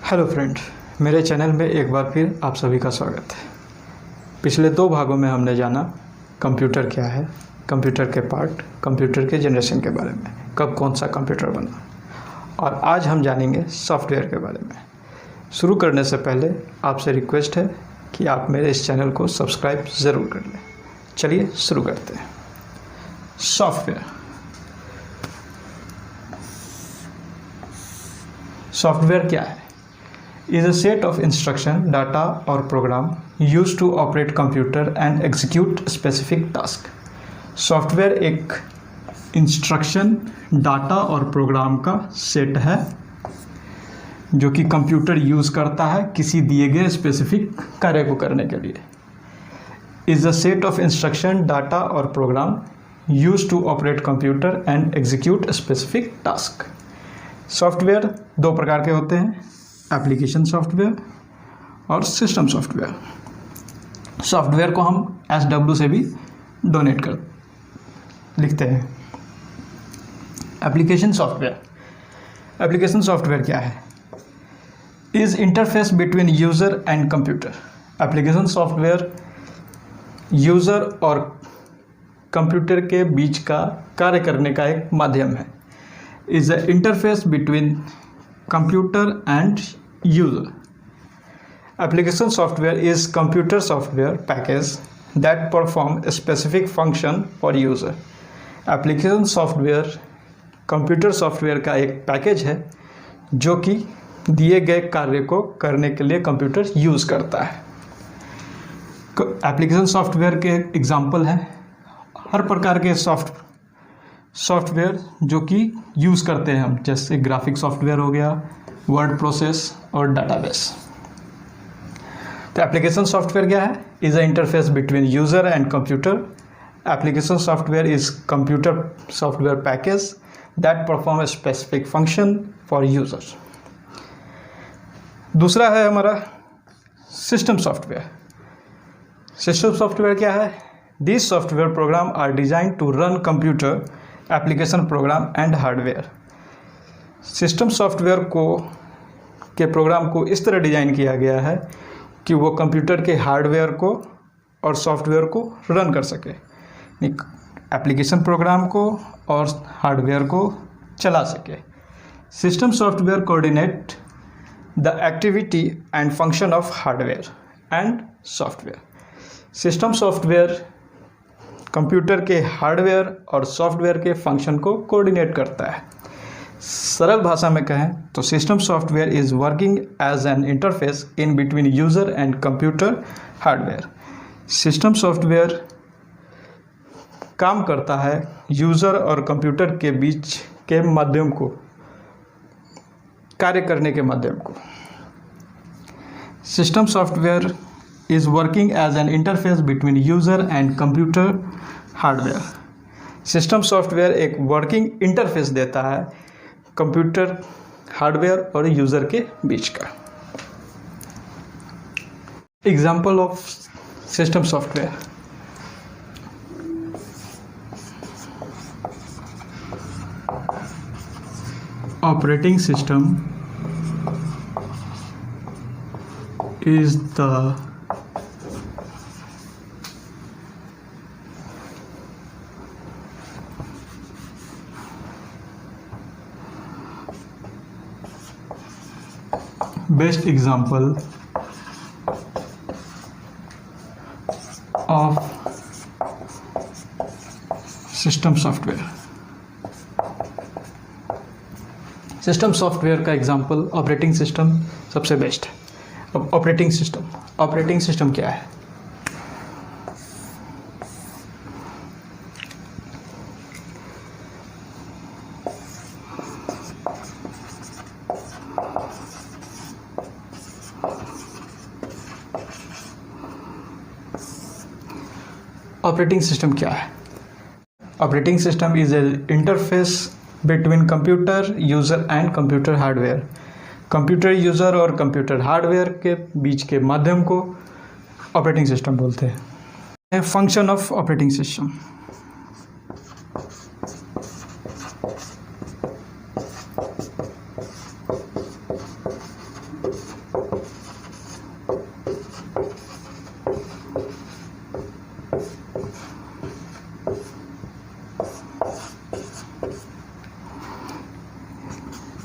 Hello friend, मेरे channel में एक बार फिर आप सभी का स्वागत है। पिछले 2 भागों में हमने जाना कंप्यूटर क्या है, कंप्यूटर के पार्ट, कंप्यूटर के जनरेशन के बारे में, कब कौन सा कंप्यूटर बना, और आज हम जानेंगे सॉफ्टवेयर के बारे में। शुरू करने से पहले आपसे रिक्वेस्ट है कि आप मेरे इस चैनल को सब्सक्राइब ज़रूर कर लें। चलिए शुरू करते हैं। सॉफ्टवेयर क्या है? is a set of instruction, data or program used to operate computer and execute specific task. Software एक इंस्ट्रक्शन, डाटा और प्रोग्राम का सेट है जो कि कंप्यूटर यूज़ करता है किसी दिए गए स्पेसिफिक कार्य को करने के लिए। is a set of instruction, data और program used to operate computer and execute specific task. Software 2 प्रकार के होते हैं, एप्लीकेशन सॉफ्टवेयर और सिस्टम सॉफ्टवेयर। सॉफ्टवेयर को हम SW से भी डोनेट कर लिखते हैं। एप्लीकेशन सॉफ्टवेयर क्या है? Is interface between user and computer. Application software user और कंप्यूटर के बीच का कार्य करने का एक माध्यम है। Is a interface between computer and user. Application software is computer software package that perform a specific function for user. Application software computer software का एक पैकेज है जो कि दिए गए कार्य को करने के लिए कंप्यूटर यूज़ करता है। एप्लीकेशन सॉफ्टवेयर के एग्जांपल हैं हर प्रकार के सॉफ्टवेयर जो कि यूज़ करते हैं हम, जैसे ग्राफिक सॉफ्टवेयर हो गया, वर्ड प्रोसेस और डाटाबेस। तो एप्लीकेशन सॉफ्टवेयर क्या है? Is a interface between user and computer. Application software is computer software package that perform a specific function for user. दूसरा है हमारा सिस्टम सॉफ्टवेयर। सिस्टम सॉफ्टवेयर क्या है? This software program are design to run computer application program and hardware. System software के program को इस तरह design किया गया है कि वो कंप्यूटर के हार्डवेयर को और सॉफ्टवेयर को रन कर सके, एप्लीकेशन प्रोग्राम को और हार्डवेयर को चला सके। System software coordinate the activity and function of hardware and software. System software computer के हार्डवेयर और सॉफ्टवेयर के फंक्शन को कोऑर्डिनेट करता है। सरल भाषा में कहें तो system software is working as an interface in between user and computer hardware. System software काम करता है यूज़र और कंप्यूटर के बीच के माध्यम को, कार्य करने के माध्यम को। System software is working as an interface between user and computer hardware. System software एक वर्किंग इंटरफेस देता है कंप्यूटर हार्डवेयर और यूज़र के बीच का। Example of system software: operating system is the best example of system software. System software का example operating system सबसे best है। अब ऑपरेटिंग सिस्टम क्या है? ऑपरेटिंग सिस्टम क्या है? Operating system is a interface between computer user and computer hardware. Computer user और computer hardware के बीच के माध्यम को ऑपरेटिंग सिस्टम बोलते हैं। Function of operating system: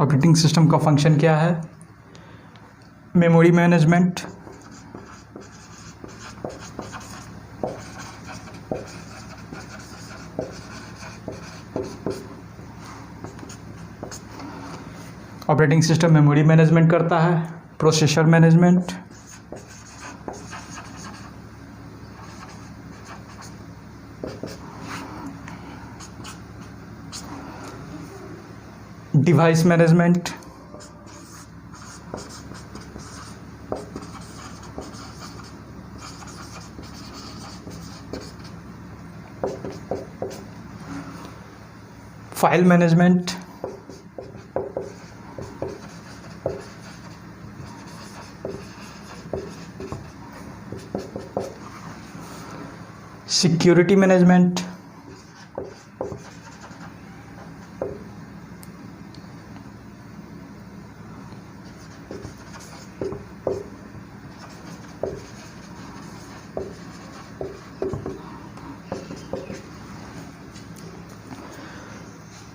operating system का फंक्शन क्या है? Memory management, operating system memory management करता है, processor management, device management, file management, security management,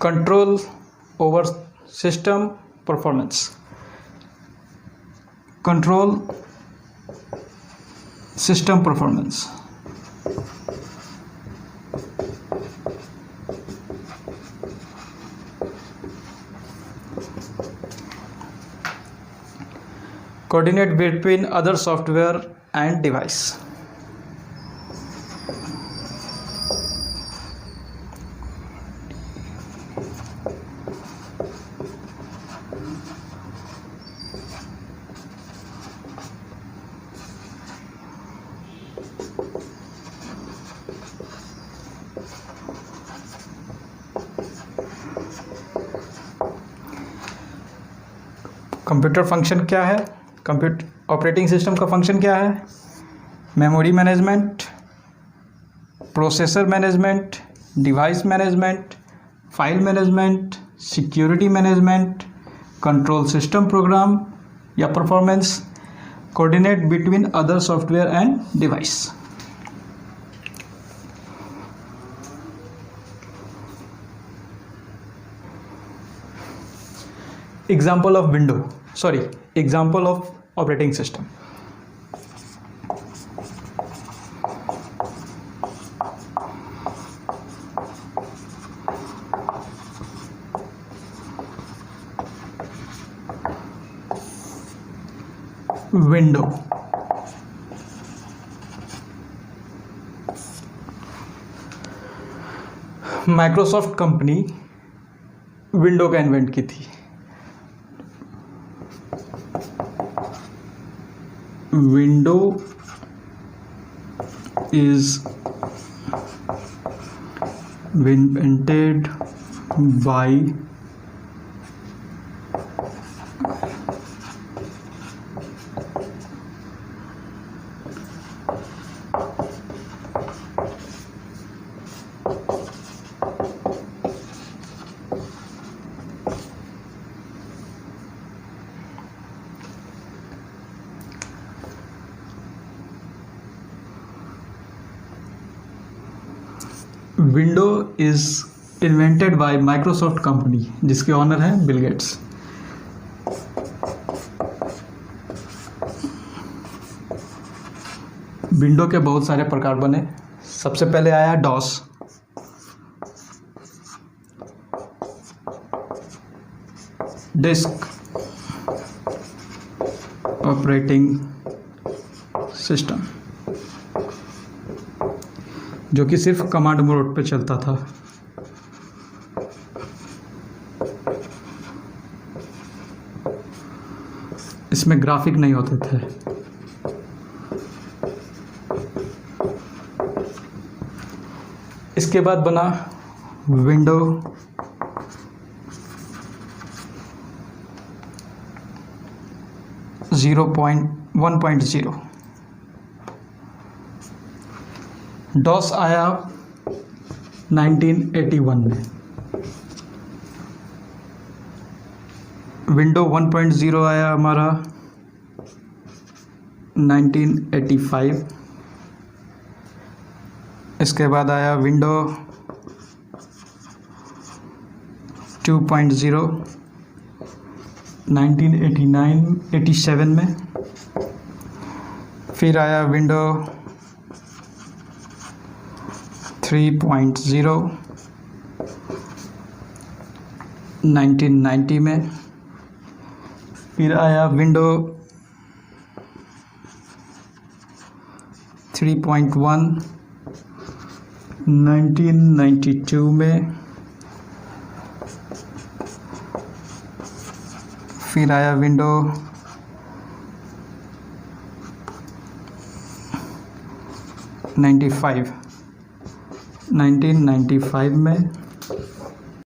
control over system performance, control system performance, coordinate between other software and device, computer function क्या है? Operating system का function क्या है? Memory management, processor management, device management, file management, security management, control system program या performance, coordinate between other software and device. Example of example of operating system. Window, Microsoft company window का invent की थी। Window is invented by window is invented by Microsoft company जिसके owner हैं Bill Gates. Window के बहुत सारे प्रकार बने। सबसे पहले आया डॉस, डिस्क ऑपरेटिंग सिस्टम, जो कि सिर्फ कमांड मोड पे चलता था। इसमें ग्राफिक नहीं होते थे। इसके बाद बना window one point zero. DOS आया 1981 में। विंडो 1.0 आया हमारा 1985। इसके बाद आया विंडो 2.0 1987 में। फिर आया विंडो 3.0 1990 में। फिर आया विंडो 3.1 1992 में। फिर आया विंडो 95 1995 में।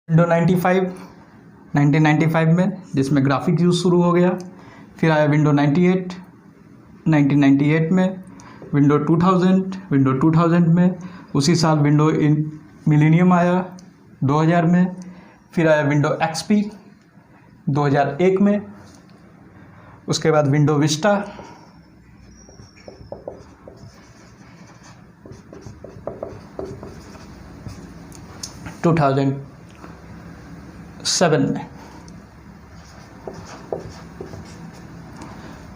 विंडो 1995 में, जिसमें ग्राफिक यूज़ शुरू हो गया। फिर आया विंडो 98 1998 में। विंडो 2000 में। उसी साल विंडो मिलेनियम आया 2000 में। फिर आया विंडो एक्सपी 2001 में। उसके बाद विंडो विस्टा 2007 में।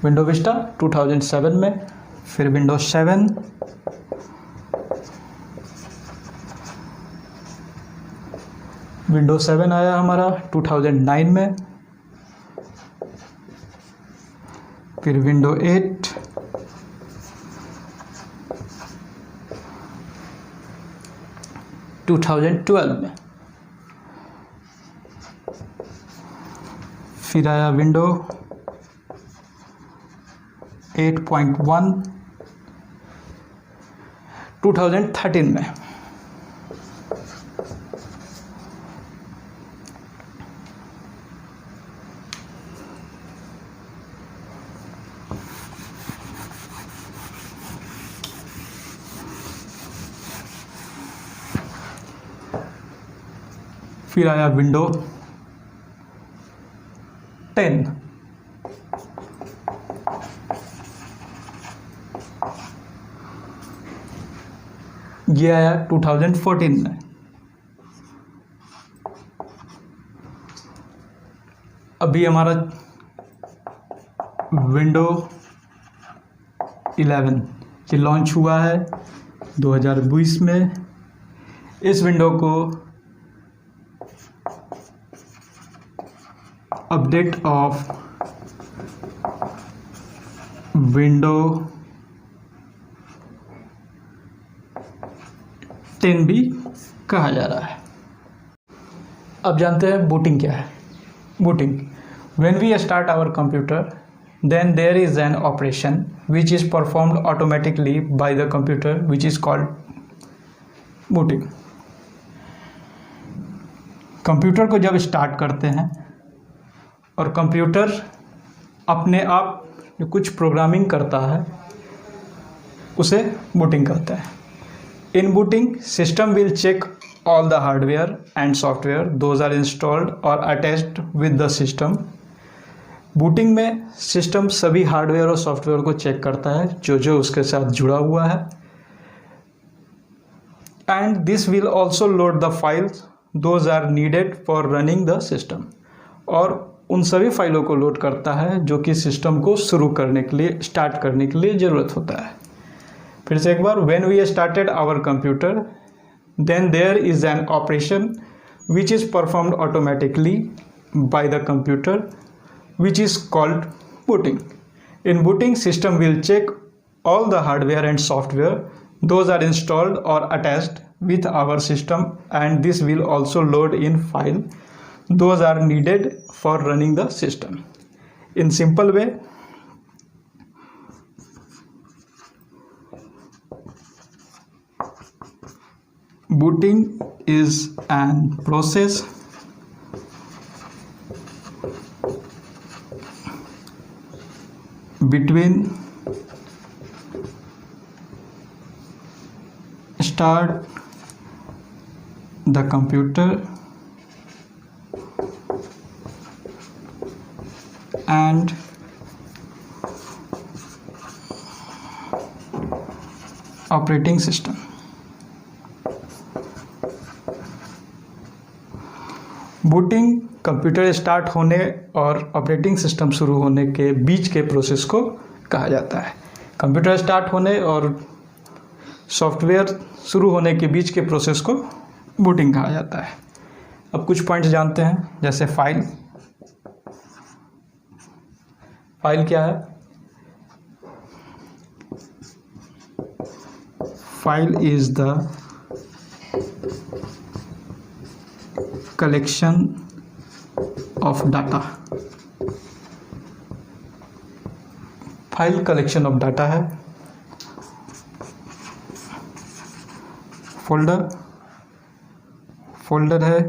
विंडो विस्टा 2007 में। फिर विंडो 7 आया हमारा 2009 में। फिर विंडो 8 2012 में। फिर आया विंडो 8.1 2013 में। फिर आया विंडो 10 ये आया 2014 में। अभी हमारा विंडो 11 ये लॉन्च हुआ है 2020 में। इस विंडो को अपडेट ऑफ विंडो 10 भी कहा जा रहा है। अब जानते हैं बूटिंग क्या है। Booting, when we start our computer then there is an operation which is performed automatically by the computer which is called booting। Computer को जब स्टार्ट करते हैं और कंप्यूटर अपने आप जो कुछ प्रोग्रामिंग करता है उसे बूटिंग कहते हैं। In booting system will check all the hardware and software those are installed or attached with the system। Booting में सिस्टम सभी हार्डवेयर और सॉफ्टवेयर को चेक करता है जो जो उसके साथ जुड़ा हुआ है। And this will also load the files those are needed for running the system. और उन सभी फाइलों को लोड करता है जो कि सिस्टम को शुरू करने के लिए, स्टार्ट करने के लिए ज़रूरत होता है। फिर से एक बार, when we started our computer then there is an operation which is performed automatically by the computer which is called booting। In booting, system will check all the hardware and software those are installed or attached with our system and this will also load in file those are needed for running the system। In simple way, booting is an process between start the computer and operating system। Booting computer start होने और operating system शुरू होने के बीच के process को कहा जाता है। कंप्यूटर स्टार्ट होने और सॉफ्टवेयर शुरू होने के बीच के प्रोसेस को बूटिंग कहा जाता है। अब कुछ पॉइंट्स जानते हैं, जैसे फाइल क्या है? File is the collection of data. File collection of data है। फोल्डर है।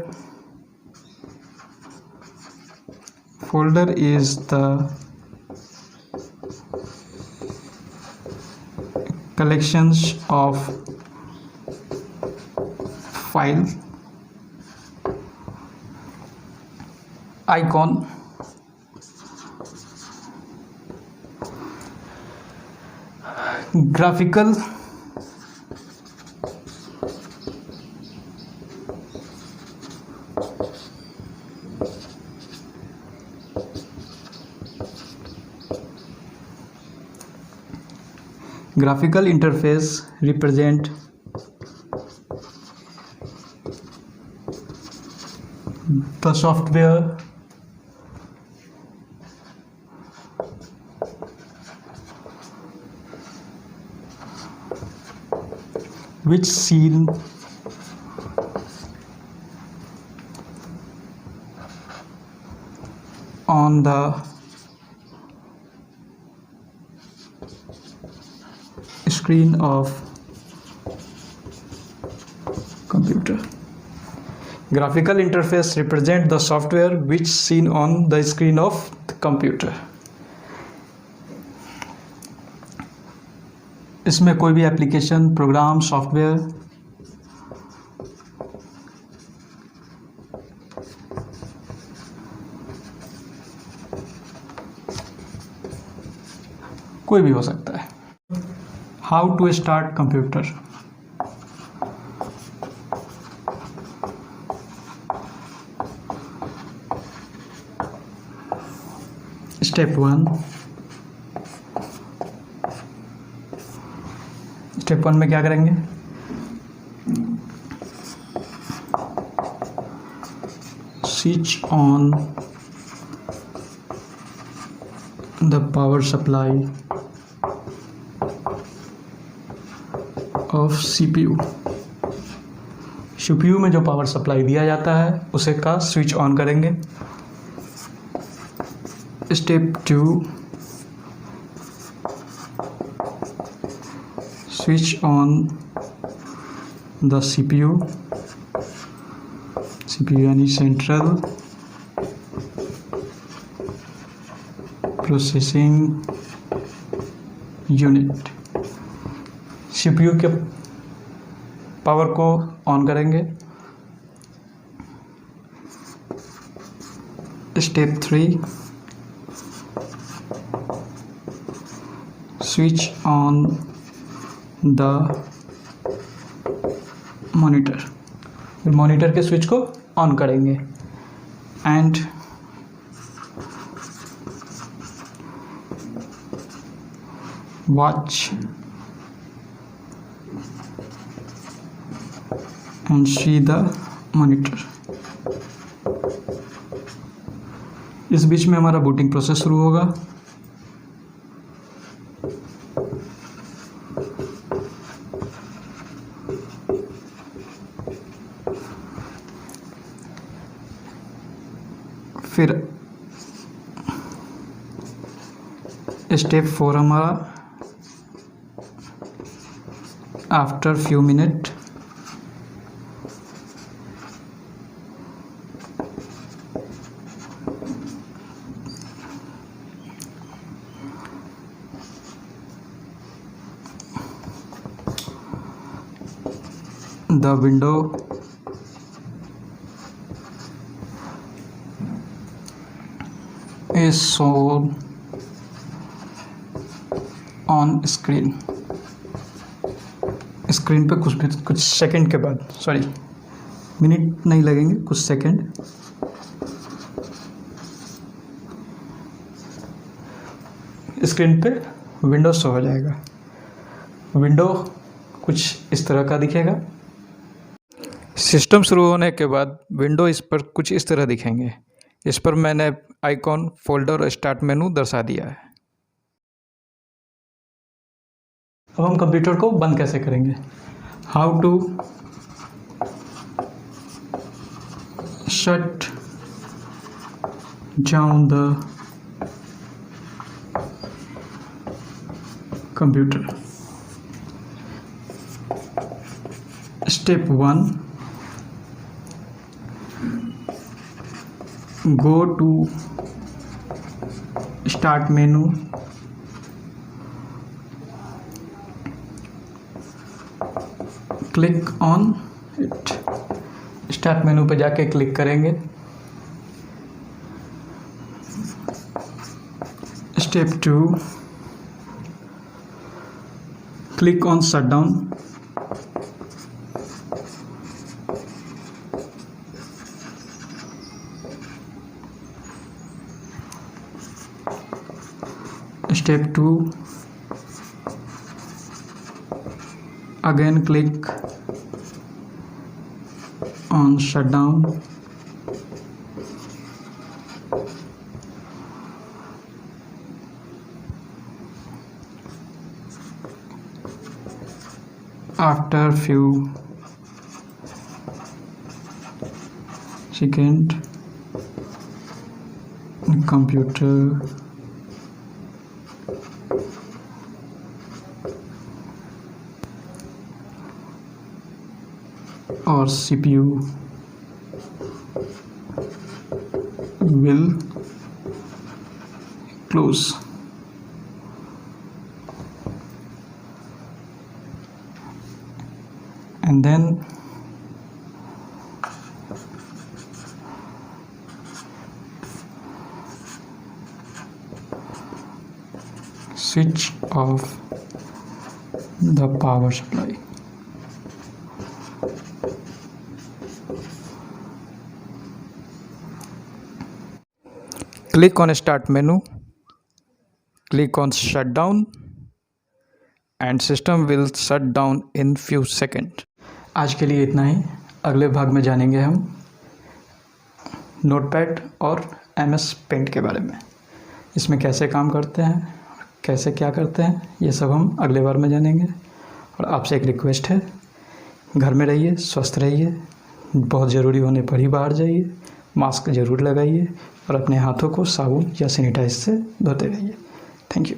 Folder is the collections of file। icon graphical interface represent the software which seen on the screen of computer। Graphical interface represent the software which seen on the screen of the computer। इसमें कोई भी application, programme, software कोई भी हो सकता है। How to start computer. Step 1 में क्या करेंगे? Switch on the power supply of CPU। CPU में जो पावर सप्लाई दिया जाता है उसे का स्विच ऑन करेंगे। Step 2, switch on the CPU यानी सेंट्रल प्रोसेसिंग यूनिट। CPU के पावर को ऑन करेंगे। Step 3, switch on the monitor. फिर मॉनिटर के स्विच को ऑन करेंगे and watch and see the monitor। इस बीच में हमारा बूटिंग प्रोसेस शुरू होगा। फिर स्टेप 4 हमारा after few minute the window is shown on screen। Screen पे कुछ सेकंड के बाद, सॉरी मिनट नहीं लगेंगे, कुछ सेकंड स्क्रीन पे विंडो शो हो जाएगा। विंडो कुछ इस तरह का दिखेगा। सिस्टम शुरू होने के बाद विंडो इस पर कुछ इस तरह दिखेंगे। इस पर मैंने आइकॉन, फोल्डर और स्टार्ट मेनू दर्शा दिया है। अब हम कंप्यूटर को बंद कैसे करेंगे? How to shut down the computer. Step 1, go to start menu, click on it। Start menu पे जाके क्लिक करेंगे। Step 2, click on shut down. Step 2, again click on shutdown। After few seconds, computer or CPU will close। And then switch off the power supply। Click on start menu, click on shutdown and system will shut down in few seconds। आज के लिए इतना ही। अगले भाग में जानेंगे हम notepad और MS पेंट के बारे में। इसमें कैसे काम करते हैं, कैसे क्या करते हैं, ये सब हम अगले बार में जानेंगे। और आपसे एक रिक्वेस्ट है, घर में रहिए, स्वस्थ रहिए, बहुत ज़रूरी होने पर ही बाहर जाइए, मास्क ज़रूर लगाइए और अपने हाथों को साबुन या सैनिटाइज से धोते रहिए। Thank you.